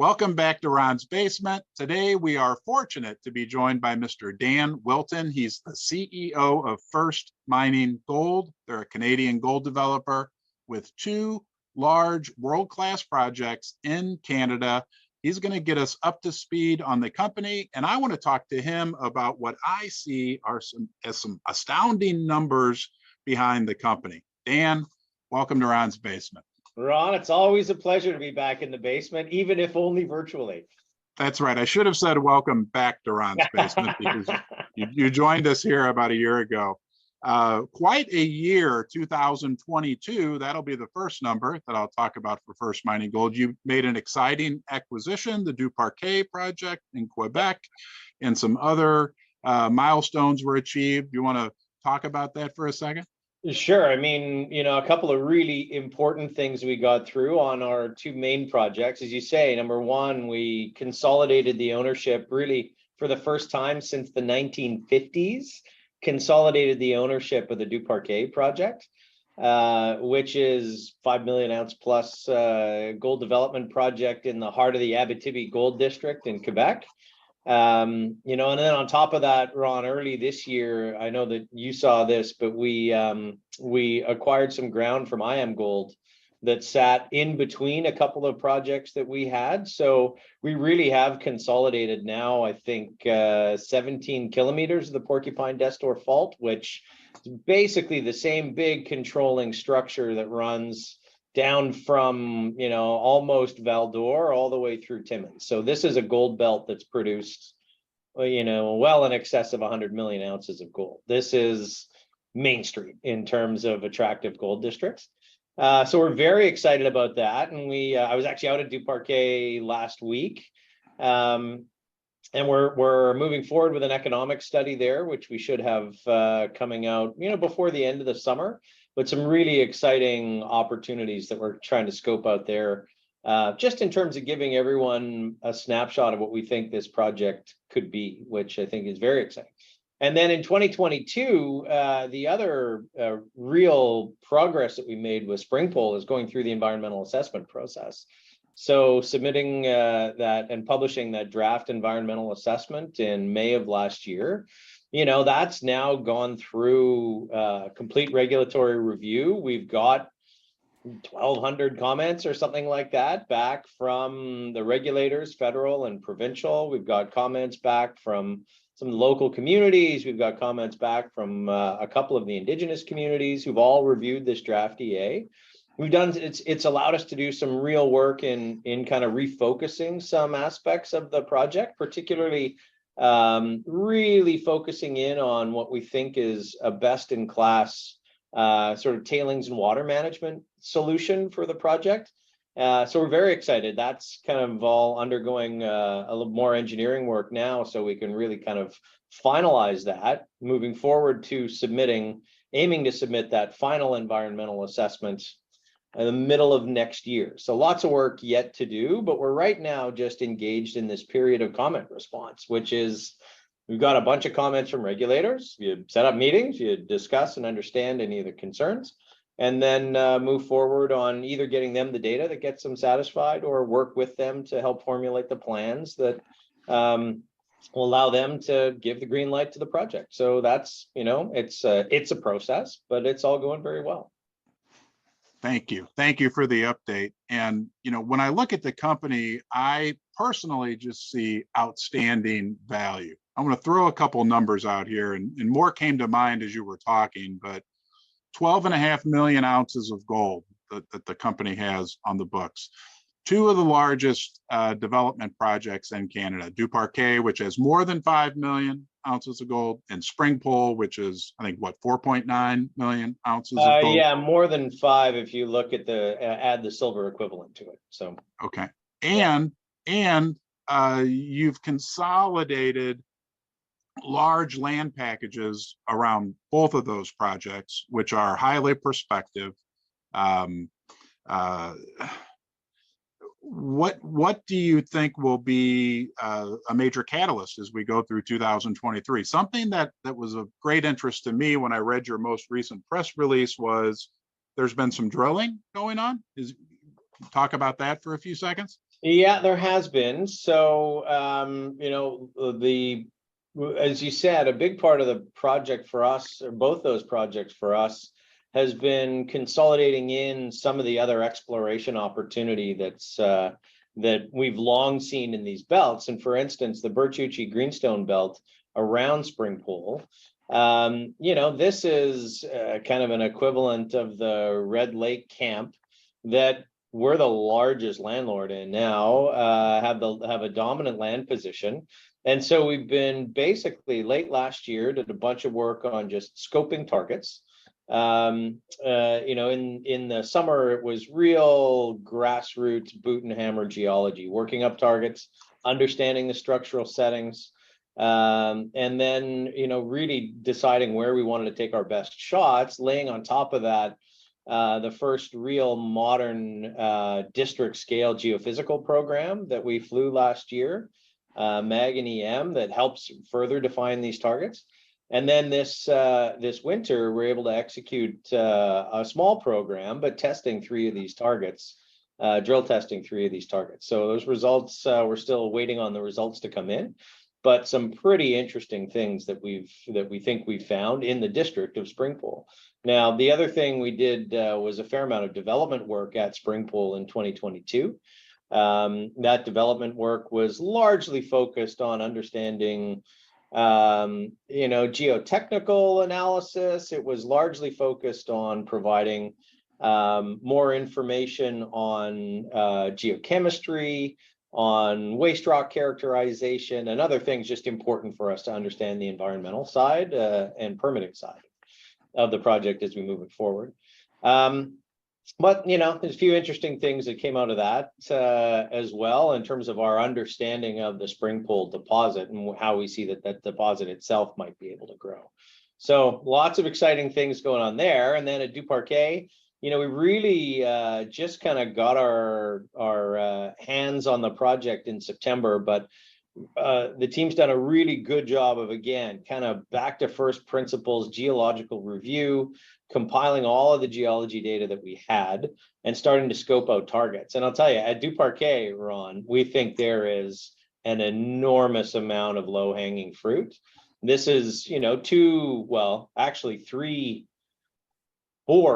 Welcome back to Ron's Basement. Today we are fortunate to be joined by Mr. Dan Wilton. He's the CEO of First Mining Gold. They're a Canadian gold developer with two large world-class projects in Canada. He's going to get us up to speed on the company, and I want to talk to him about what I see are some astounding numbers behind the company. Dan, welcome to Ron's Basement. Ron, it's always a pleasure to be back in the basement, even if only virtually. That's right. I should have said welcome back to Ron's Basement because you joined us here about a year ago. Quite a year, 2022. That'll be the first number that I'll talk about for First Mining Gold. You made an exciting acquisition, the Duparquet project in Quebec, and some other milestones were achieved. You want to talk about that for a second? Sure. I mean, a couple of really important things we got through on our two main projects. As you say, number one, we consolidated the ownership really for the first time since the 1950s, consolidated the ownership of the Duparquet project, which is 5 million ounce plus gold development project in the heart of the Abitibi Gold District in Quebec. And then on top of that, Ron, early this year, I know that you saw this, but we acquired some ground from IAMGOLD that sat in between a couple of projects that we had. So we really have consolidated now, I think, 17 kilometers of the Porcupine-Destor Fault, which is basically the same big controlling structure that runs down from, almost Val-d'Or all the way through Timmins. So this is a gold belt that's produced, well in excess of 100 million ounces of gold. This is Main Street in terms of attractive gold districts. So we're very excited about that. And I was actually out at Duparquet last week. And we're moving forward with an economic study there, which we should have coming out, before the end of the summer. But some really exciting opportunities that we're trying to scope out there, just in terms of giving everyone a snapshot of what we think this project could be, which I think is very exciting. And then in 2022, the other real progress that we made with Springpole is going through the environmental assessment process. So submitting that and publishing that draft environmental assessment in May of last year. That's now gone through complete regulatory review. We've got 1,200 comments or something like that back from the regulators, federal and provincial. We've got comments back from some local communities. We've got comments back from a couple of the Indigenous communities who've all reviewed this draft EA. It's allowed us to do some real work in kind of refocusing some aspects of the project, particularly really focusing in on what we think is a best-in-class sort of tailings and water management solution for the project. So we're very excited. That's kind of all undergoing a little more engineering work now, so we can really kind of finalize that, moving forward to aiming to submit that final environmental assessment in the middle of next year. So lots of work yet to do, but we're right now just engaged in this period of comment response, which is we've got a bunch of comments from regulators. You set up meetings, you discuss and understand any of the concerns, and then move forward on either getting them the data that gets them satisfied or work with them to help formulate the plans that will allow them to give the green light to the project. So that's, it's a process, but it's all going very well. Thank you. Thank you for the update. And, when I look at the company, I personally just see outstanding value. I'm going to throw a couple numbers out here, and more came to mind as you were talking, but 12.5 million ounces of gold that the company has on the books. Two of the largest development projects in Canada, Duparquet, which has more than 5 million ounces of gold, and Springpole, which is, I think, 4.9 million ounces of gold? Yeah, more than 5 if you look at add the silver equivalent to it. So okay, and you've consolidated large land packages around both of those projects, which are highly prospective. What do you think will be a major catalyst as we go through 2023? Something that was of great interest to me when I read your most recent press release was there's been some drilling going on. Talk about that for a few seconds. Yeah, there has been. So, as you said, a big part of the project for us, or both those projects for us, has been consolidating in some of the other exploration opportunity that we've long seen in these belts. And for instance, the Bertucci Greenstone Belt around Spring Pole. This is kind of an equivalent of the Red Lake camp that we're the largest landlord in now, have a dominant land position. And so we've been basically late last year, did a bunch of work on just scoping targets. In the summer, it was real grassroots boot and hammer geology, working up targets, understanding the structural settings, and then, really deciding where we wanted to take our best shots, laying on top of that the first real modern district scale geophysical program that we flew last year, MAG and EM, that helps further define these targets. And then this winter, we're able to execute a small program, but testing 3 of these targets, drill testing 3 of these targets. So those results, we're still waiting on the results to come in, but some pretty interesting things that we think we found in the district of Spring Pole. Now, the other thing we did was a fair amount of development work at Spring Pole in 2022. That development work was largely focused on understanding, geotechnical analysis. It was largely focused on providing more information on geochemistry, on waste rock characterization, and other things just important for us to understand the environmental side and permitting side of the project as we move it forward. But there's a few interesting things that came out of that as well, in terms of our understanding of the Spring Pole deposit and how we see that deposit itself might be able to grow. So lots of exciting things going on there. And then at Duparquet, we really just kind of got our hands on the project in September, but the team's done a really good job of, again, kind of back to first principles geological review, compiling all of the geology data that we had and starting to scope out targets. And I'll tell you, at Duparquet, Ron, we think there is an enormous amount of low-hanging fruit. This is, 4,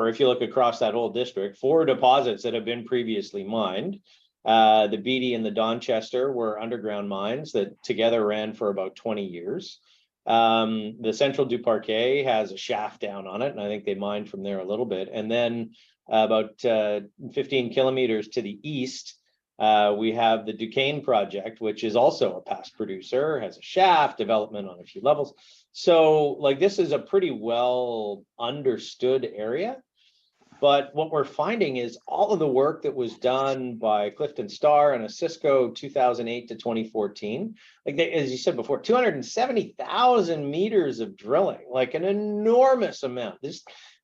if you look across that whole district, 4 deposits that have been previously mined. The Beatty and the Donchester were underground mines that together ran for about 20 years. The Central Duparquet has a shaft down on it, and I think they mined from there a little bit. And then about 15 kilometers to the east, we have the Duquesne project, which is also a past producer, has a shaft, development on a few levels. So this is a pretty well understood area. But what we're finding is all of the work that was done by Clifton Starr and Osisko 2008 to 2014, as you said before, 270,000 meters of drilling, an enormous amount.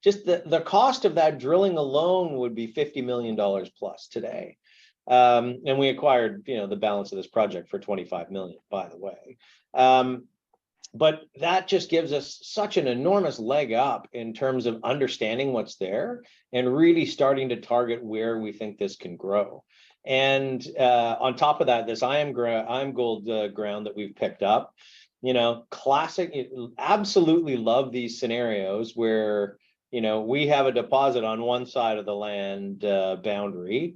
Just the cost of that drilling alone would be $50 million plus today. And we acquired, the balance of this project for 25 million, by the way. But that just gives us such an enormous leg up in terms of understanding what's there and really starting to target where we think this can grow. And on top of that, this IM gold ground that we've picked up, classic, absolutely love these scenarios where, we have a deposit on one side of the land boundary.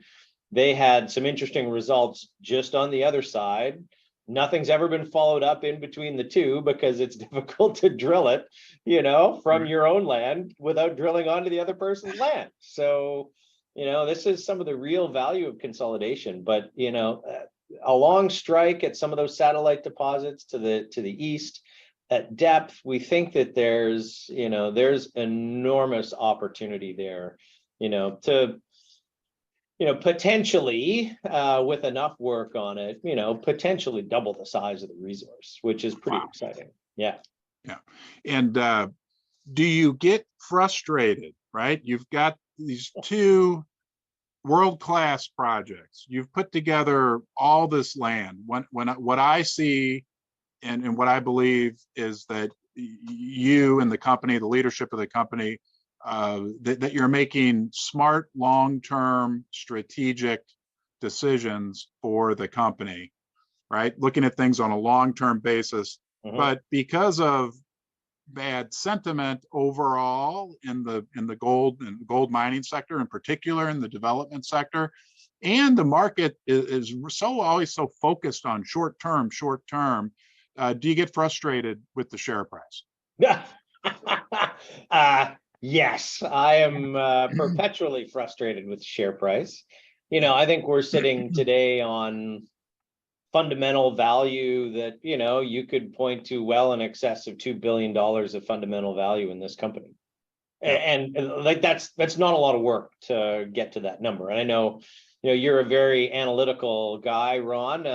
They had some interesting results just on the other side. Nothing's ever been followed up in between the two because it's difficult to drill it, from your own land without drilling onto the other person's land. So, this is some of the real value of consolidation. But, a long strike at some of those satellite deposits to the east at depth, we think that there's enormous opportunity there, to potentially, with enough work on it, potentially double the size of the resource, which is pretty exciting. Yeah. Yeah. And do you get frustrated, right? You've got these 2 world-class projects. You've put together all this land. What I see and what I believe is that you and the company, the leadership of the company, that you're making smart, long-term, strategic decisions for the company, right? Looking at things on a long-term basis. But because of bad sentiment overall in the gold mining sector, in particular in the development sector, and the market is so always so focused on short term, do you get frustrated with the share price? Yes, I am perpetually frustrated with share price. I think we're sitting today on fundamental value that, you could point to well in excess of $2 billion of fundamental value in this company. And like, that's not a lot of work to get to that number. And I know, you're a very analytical guy, Ron.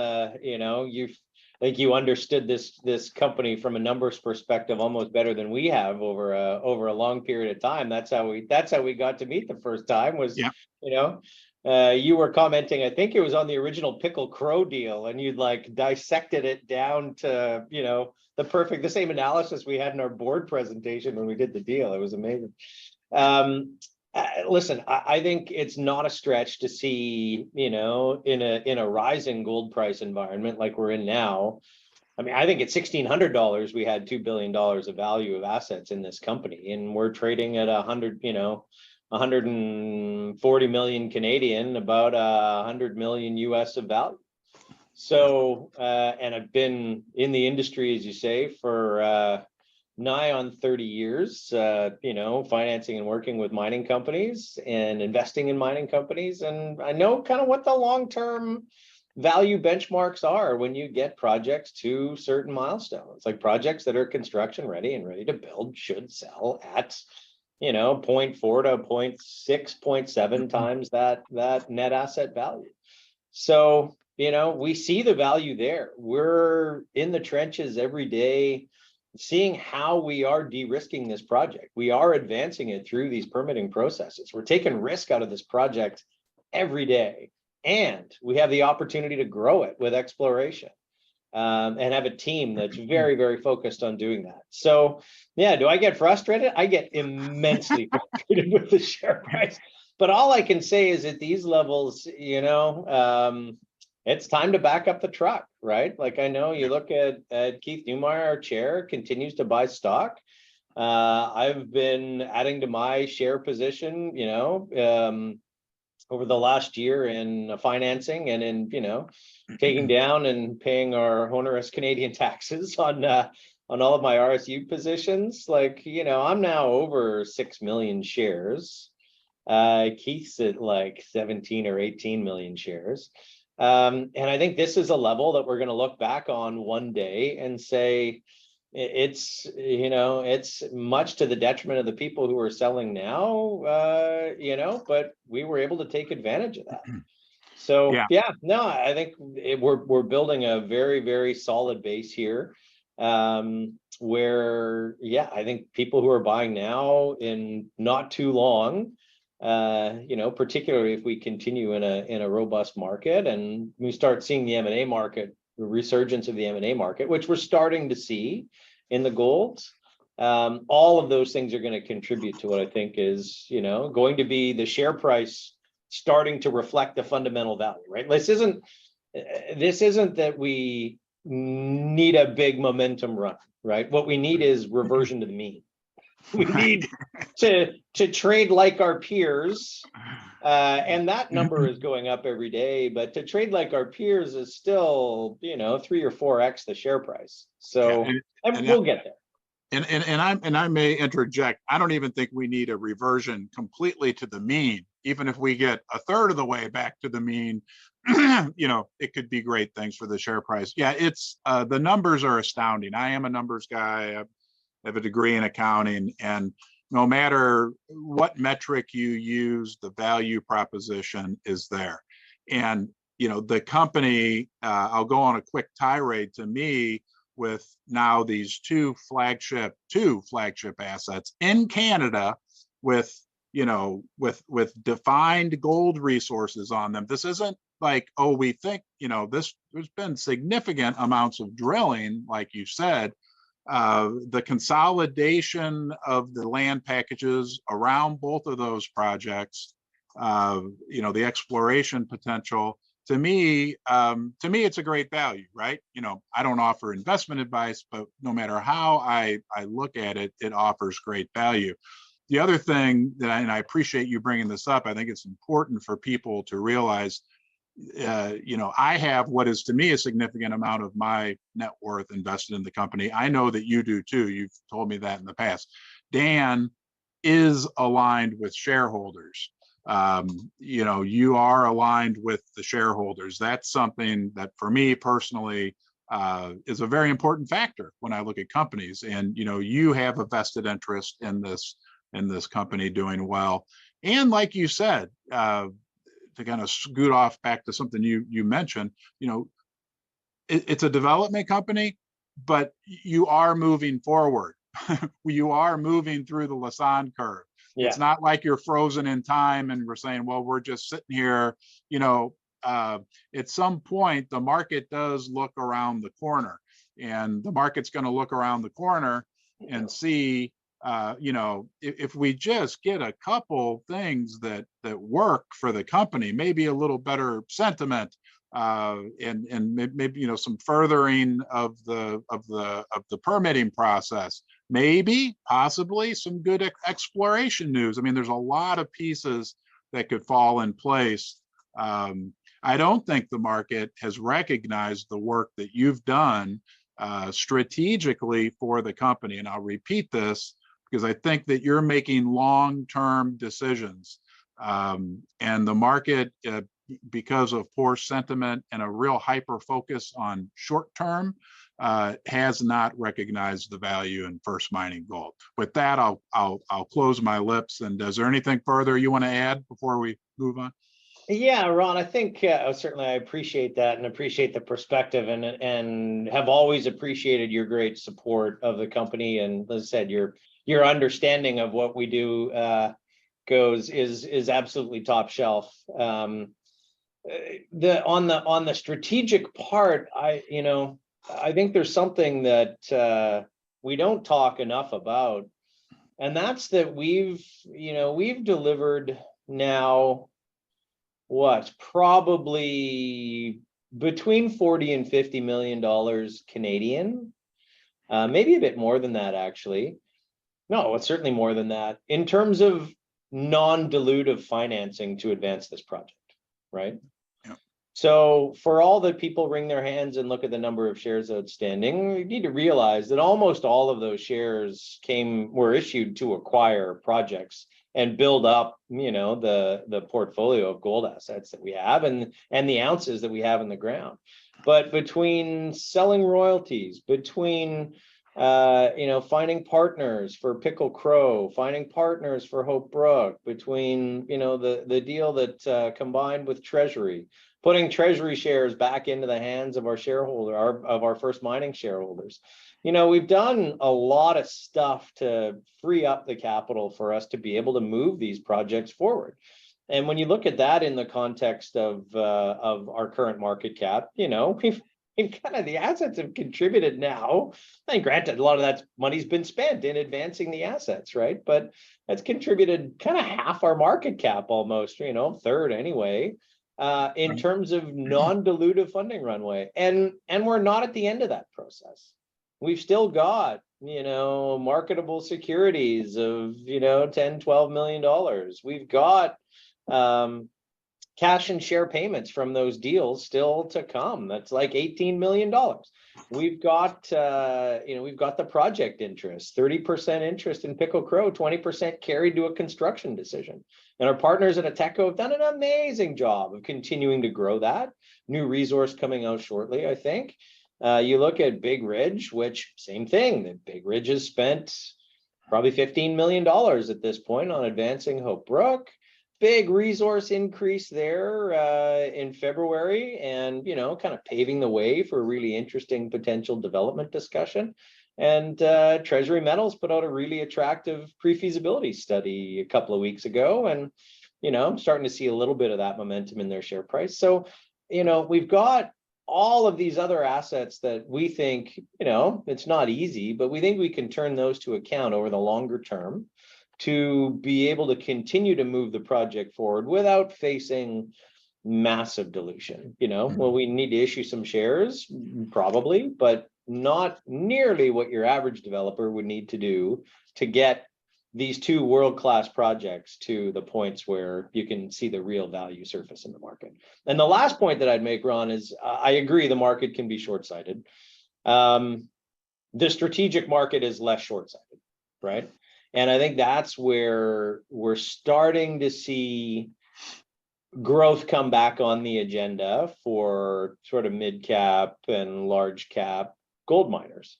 You understood this company from a numbers perspective almost better than we have over a long period of time. That's how we got to meet the first time was, you were commenting, I think it was on the original Pickle Crow deal, and you'd like dissected it down to, the same analysis we had in our board presentation when we did the deal. It was amazing. Listen, I think it's not a stretch to see, in a rising gold price environment like we're in now. I mean, I think at $1,600, we had $2 billion of value of assets in this company, and we're trading at 140 million Canadian, about 100 million US of value. So, and I've been in the industry, as you say, for nigh on 30 years, financing and working with mining companies and investing in mining companies. And I know kind of what the long-term value benchmarks are when you get projects to certain milestones, like projects that are construction ready and ready to build should sell at 0.4 to 0.6, 0.7 times that net asset value. So, we see the value there. We're in the trenches every day, seeing how we are de-risking this project. We are advancing it through these permitting processes. We're taking risk out of this project every day, and we have the opportunity to grow it with exploration. And have a team that's very, very focused on doing that. So, yeah, do I get frustrated? I get immensely frustrated with the share price. But all I can say is at these levels, it's time to back up the truck, right? Like, I know you look at Keith Neumeyer, our chair, continues to buy stock. I've been adding to my share position, over the last year in financing and in, taking down and paying our onerous Canadian taxes on all of my RSU positions. Like, I'm now over 6 million shares. Keith's at like 17 or 18 million shares. And I think this is a level that we're going to look back on one day and say, it's much to the detriment of the people who are selling now, but we were able to take advantage of that. So I think we're building a very, very solid base here, where I think people who are buying now in not too long, particularly if we continue in a robust market and we start seeing the M&A market, the resurgence of the M&A market, which we're starting to see in the golds. All of those things are going to contribute to what I think is, going to be the share price starting to reflect the fundamental value, right? This isn't that we need a big momentum run, right? What we need is reversion to the mean. We need to trade like our peers, and that number is going up every day, but to trade like our peers is still 3 or 4x the share price. So and we'll get there. And I may interject, I don't even think we need a reversion completely to the mean. Even if we get a third of the way back to the mean, it could be great things for the share price. Yeah, it's the numbers are astounding. I am a numbers guy. I have a degree in accounting, and no matter what metric you use, the value proposition is there. And the company, I'll go on a quick tirade. To me, with now these two flagship assets in Canada with defined gold resources on them. This isn't like, oh, we think, there's been significant amounts of drilling, like you said. The consolidation of the land packages around both of those projects, the exploration potential, to me, it's a great value, right? I don't offer investment advice, but no matter how I look at it, it offers great value. The other thing and I appreciate you bringing this up, I think it's important for people to realize, I have what is to me a significant amount of my net worth invested in the company. I know that you do too. You've told me that in the past. Dan is aligned with shareholders. You are aligned with the shareholders. That's something that for me personally is a very important factor when I look at companies. And you have a vested interest in this company doing well. And like you said, to kind of scoot off back to something you mentioned, it's a development company, but you are moving forward. You are moving through the Lassonde curve. Yeah. It's not like you're frozen in time and we're saying, well, we're just sitting here. At some point, the market does look around the corner, and the market's going to look around the corner and see, if we just get a couple things that work for the company, maybe a little better sentiment, and maybe some furthering of the permitting process, maybe possibly some good exploration news. I mean, there's a lot of pieces that could fall in place. I don't think the market has recognized the work that you've done strategically for the company. And I'll repeat this because I think that you're making long-term decisions. And the market, because of poor sentiment and a real hyper focus on short-term, has not recognized the value in First Mining Gold. With that, I'll close my lips. And is there anything further you want to add before we move on? Yeah, Ron, I think certainly I appreciate that and appreciate the perspective, and have always appreciated your great support of the company. And as I said, your understanding of what we do is absolutely top shelf. On the strategic part, I think there's something that we don't talk enough about, and that's that we've delivered now probably between 40 and 50 million dollars Canadian, maybe a bit more than that, actually. No, it's certainly more than that, in terms of non-dilutive financing to advance this project, right? Yeah. So for all the people wring their hands and look at the number of shares outstanding, you need to realize that almost all of those shares were issued to acquire projects and build up, the portfolio of gold assets that we have and the ounces that we have in the ground. But between selling royalties, between finding partners for Pickle Crow, finding partners for Hope Brook, between the deal that combined with Treasury, putting Treasury shares back into the hands of our First Mining shareholders. We've done a lot of stuff to free up the capital for us to be able to move these projects forward. And when you look at that in the context of our current market cap, we've kind of, the assets have contributed now. And granted, a lot of that money's been spent in advancing the assets, right? But that's contributed kind of half our market cap, almost, third anyway, in terms of non-dilutive funding runway. And we're not at the end of that process. We've still got, marketable securities of, 10, 12 million dollars. We've got cash and share payments from those deals still to come. That's like 18 million dollars. We've got, we've got the project interest, 30% interest in Pickle Crow, 20% carried to a construction decision. And our partners at Ateco have done an amazing job of continuing to grow that. New resource coming out shortly, I think. You look at Big Ridge, which same thing, that Big Ridge has spent probably 15 million dollars at this point on advancing Hope Brook. Big resource increase there in February, and kind of paving the way for a really interesting potential development discussion. And Treasury Metals put out a really attractive pre-feasibility study a couple of weeks ago, and I'm starting to see a little bit of that momentum in their share price. So we've got all of these other assets that we think, it's not easy, but we think we can turn those to account over the longer term to be able to continue to move the project forward without facing massive dilution. Well, we need to issue some shares, probably, but not nearly what your average developer would need to do to get these two world-class projects to the points where you can see the real value surface in the market. And the last point that I'd make, Ron, is I agree the market can be short-sighted. The strategic market is less short-sighted, right? And I think that's where we're starting to see growth come back on the agenda for sort of mid-cap and large-cap gold miners.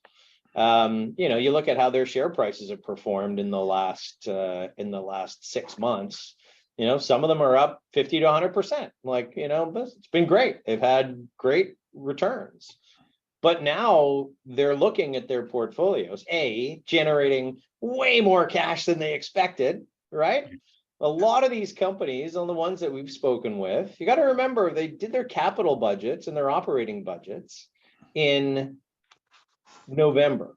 You look at how their share prices have performed in the last 6 months. Some of them are up 50 to 100%. It's been great. They've had great returns. But now they're looking at their portfolios, generating way more cash than they expected, right? A lot of these companies, on the ones that we've spoken with, you got to remember they did their capital budgets and their operating budgets in November.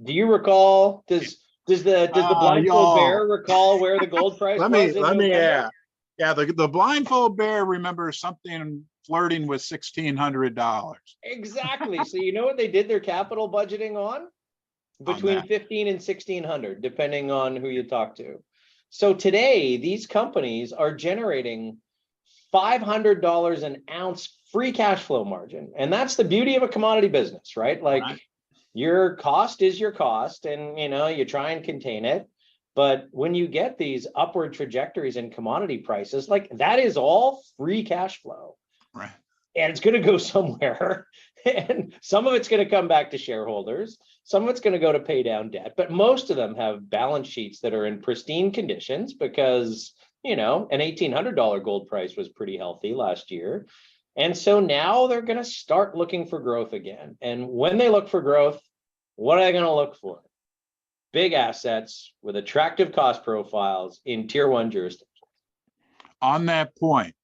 Do you recall? Does the blindfold bear recall where the gold price was in November? Yeah, the blindfold bear remembers something flirting with $1,600. Exactly. So you know what they did their capital budgeting on? Between 15 and 1,600, depending on who you talk to. So today, these companies are generating $500 an ounce free cash flow margin. And that's the beauty of a commodity business, right? Your cost is your cost, and you try and contain it. But when you get these upward trajectories in commodity prices, that is all free cash flow. Right. And it's going to go somewhere. And some of it's going to come back to shareholders. Some of it's going to go to pay down debt. But most of them have balance sheets that are in pristine conditions because, an $1,800 gold price was pretty healthy last year. And so now they're going to start looking for growth again. And when they look for growth, what are they going to look for? Big assets with attractive cost profiles in tier 1 jurisdictions. On that point,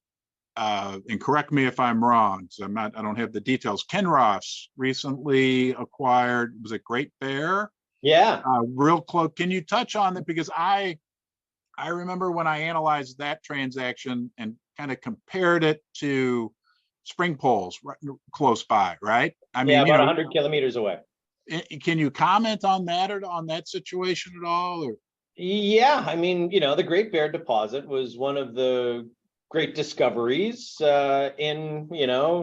and correct me if I'm wrong, so I don't have the details. Kinross recently acquired, was it Great Bear? Yeah. Real close. Can you touch on that? Because I remember when I analyzed that transaction and kind of compared it to Spring Poles right, close by, right? About 100 kilometers away. Can you comment on that or on that situation at all? Or? Yeah, the Great Bear deposit was one of the great discoveries in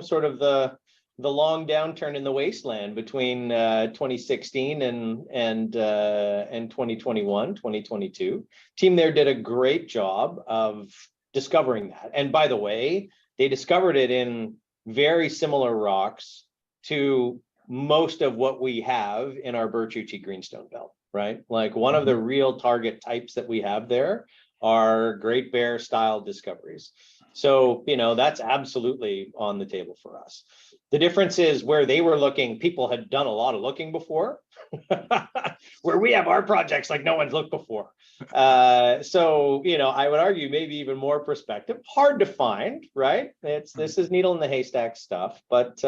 sort of the long downturn in the wasteland between 2016 and 2021, 2022. Team there did a great job of discovering that. And by the way, they discovered it in very similar rocks to most of what we have in our Bertucci Greenstone Belt, right? One of the real target types that we have there are Great Bear style discoveries. So, that's absolutely on the table for us. The difference is where they were looking, people had done a lot of looking before, where we have our projects like no one's looked before. So, I would argue maybe even more perspective, hard to find, right? This is needle in the haystack stuff, but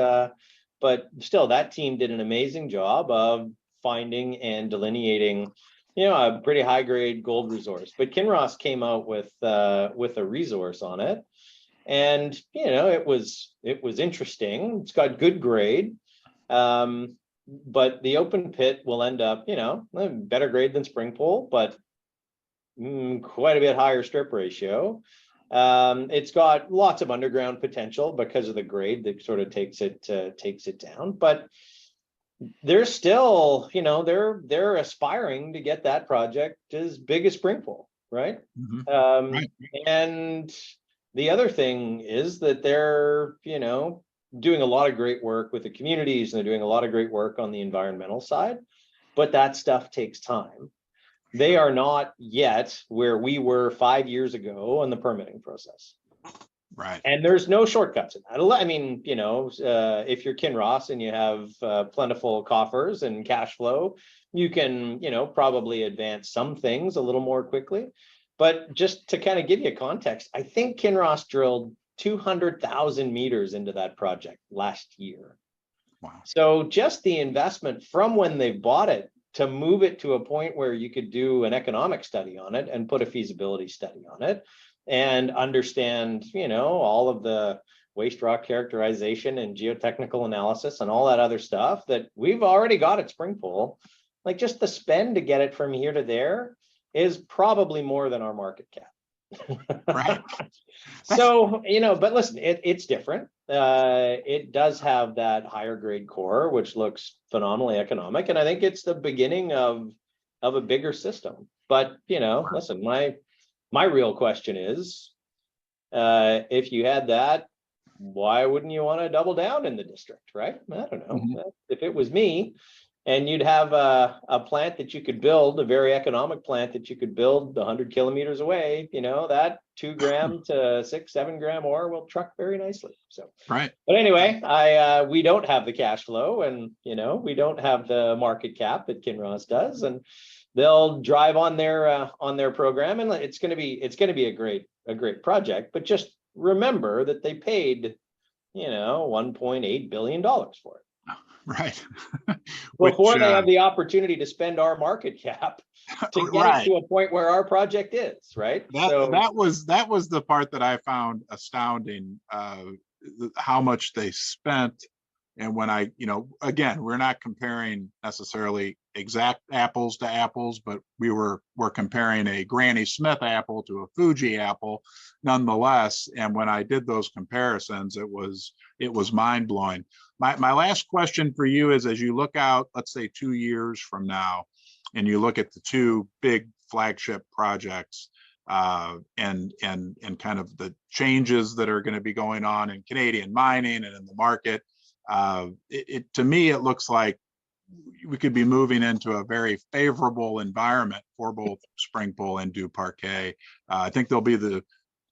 still that team did an amazing job of finding and delineating a pretty high grade gold resource. But Kinross came out with a resource on it. And, it was interesting. It's got good grade. But the open pit will end up, better grade than Spring Pole, but quite a bit higher strip ratio. It's got lots of underground potential because of the grade that sort of takes it down. But they're still, they're aspiring to get that project as big as Spring Pole, right? Mm-hmm. Right. And the other thing is that they're, doing a lot of great work with the communities, and they're doing a lot of great work on the environmental side, but that stuff takes time. They are not yet where we were 5 years ago in the permitting process. Right. And there's no shortcuts in that. If you're Kinross and you have plentiful coffers and cash flow, you can, probably advance some things a little more quickly. But just to kind of give you context, I think Kinross drilled 200,000 meters into that project last year. Wow. So just the investment from when they bought it to move it to a point where you could do an economic study on it and put a feasibility study on it and understand, all of the waste rock characterization and geotechnical analysis and all that other stuff that we've already got at Springpole. Like, just the spend to get it from here to there is probably more than our market cap. Right. So, but listen, it's different. It does have that higher grade core, which looks phenomenally economic. And I think it's the beginning of a bigger system. But, listen, my real question is, if you had that, why wouldn't you want to double down in the district, right? I don't know. Mhm. If it was me, and you'd have a plant that you could build, a very economic plant that you could build 100 kilometers away, that 2 gram to 6-7 gram ore will truck very nicely. So, Right. but anyway, we don't have the cash flow, and we don't have the market cap that Kinross does, and they'll drive on their program, and it's going to be a great project. But just remember that they paid, $1.8 billion for it. Right. Before they have the opportunity to spend our market cap to get right. it to a point where our project is, right? That was the part that I found astounding, how much they spent. And when I, again, we're not comparing necessarily exact apples to apples, but we're comparing a Granny Smith apple to a Fuji apple nonetheless. And when I did those comparisons, it was mind blowing. My last question for you is, as you look out, let's say 2 years from now, and you look at the two big flagship projects, and kind of the changes that are going to be going on in Canadian mining and in the market, to me, it looks like we could be moving into a very favorable environment for both Springpole and Du Parquet. I think they'll be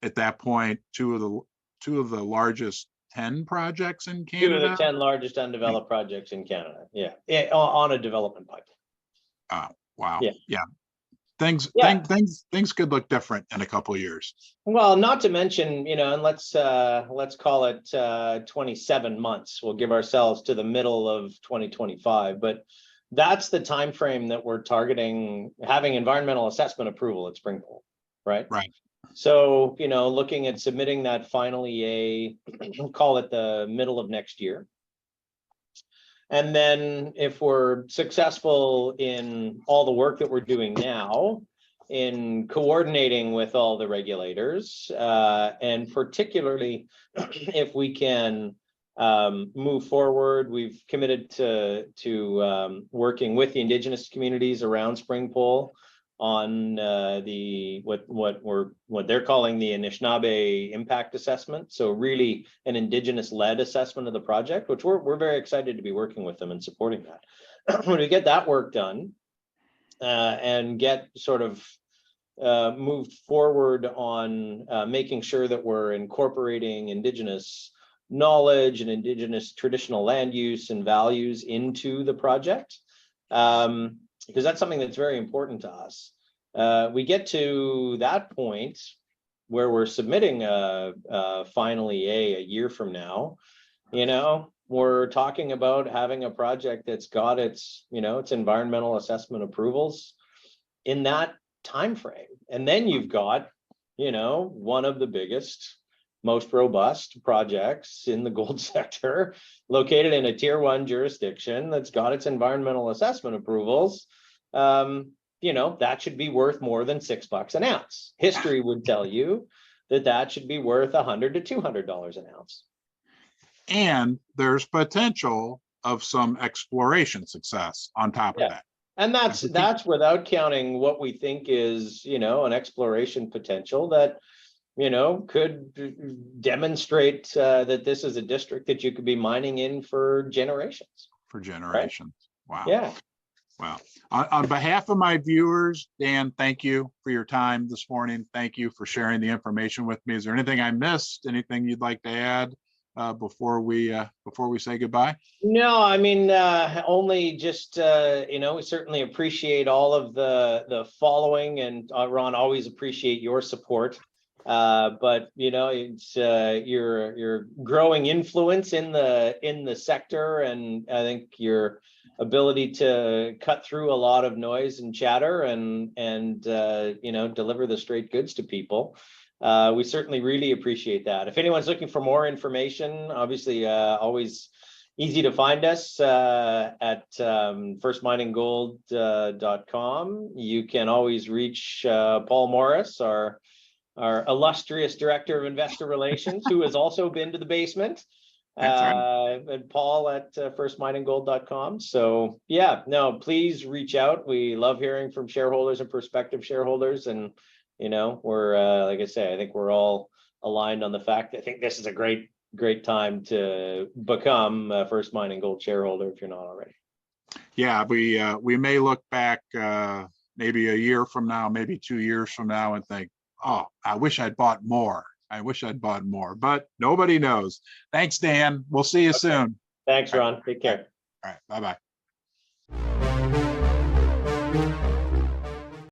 at that point, two of the largest 10 projects in Canada. 2 of the 10 largest undeveloped projects in Canada. Yeah, on a development pipeline. Wow. Yeah. Things could look different in a couple of years. Well, not to mention, and let's call it 27 months. We'll give ourselves to the middle of 2025, but that's the time frame that we're targeting having environmental assessment approval at Springpole, right? Right. So, looking at submitting that final EA, call it the middle of next year. And then if we're successful in all the work that we're doing now, in coordinating with all the regulators, and particularly if we can move forward, we've committed to working with the Indigenous communities around Springpole on what they're calling the Anishinaabe impact assessment. So really an Indigenous-led assessment of the project, which we're very excited to be working with them and supporting that. When we get that work done, and get sort of moved forward on making sure that we're incorporating Indigenous knowledge and Indigenous traditional land use and values into the project, because that's something that's very important to us. We get to that point where we're submitting a final EA a year from now, we're talking about having a project that's got its environmental assessment approvals in that time frame. And then you've got, one of the biggest, most robust projects in the gold sector, located in a tier 1 jurisdiction that's got its environmental assessment approvals. That should be worth more than $6 an ounce. History would tell you that should be worth $100 to $200 an ounce. And there's potential of some exploration success on top of that. And that's without counting what we think is, an exploration potential that, could demonstrate that this is a district that you could be mining in for generations. Right? Wow. Yeah. Wow. On behalf of my viewers, Dan, thank you for your time this morning. Thank you for sharing the information with me. Is there anything I missed? Anything you'd like to add before we say goodbye? No, I mean, only just, we certainly appreciate all of the following, and Ron, always appreciate your support. But it's your growing influence in the sector, and I think your ability to cut through a lot of noise and chatter and deliver the straight goods to people we certainly really appreciate that. If anyone's looking for more information, obviously, always easy to find us at firstmininggold.com. You can always reach Paul Morris, our illustrious director of investor relations, who has also been to the basement. That's right. And Paul at firstmininggold.com. So yeah, no, please reach out. We love hearing from shareholders and prospective shareholders. And, you know, we're, like I say, I think we're all aligned on the fact that I think this is a great time to become a First Mining Gold shareholder if you're not already. Yeah, we may look back maybe a year from now, maybe 2 years from now and think, oh, I wish I'd bought more. I wish I'd bought more, but nobody knows. Thanks, Dan. We'll see you soon. Thanks, Ron. Take care. All right. Bye-bye.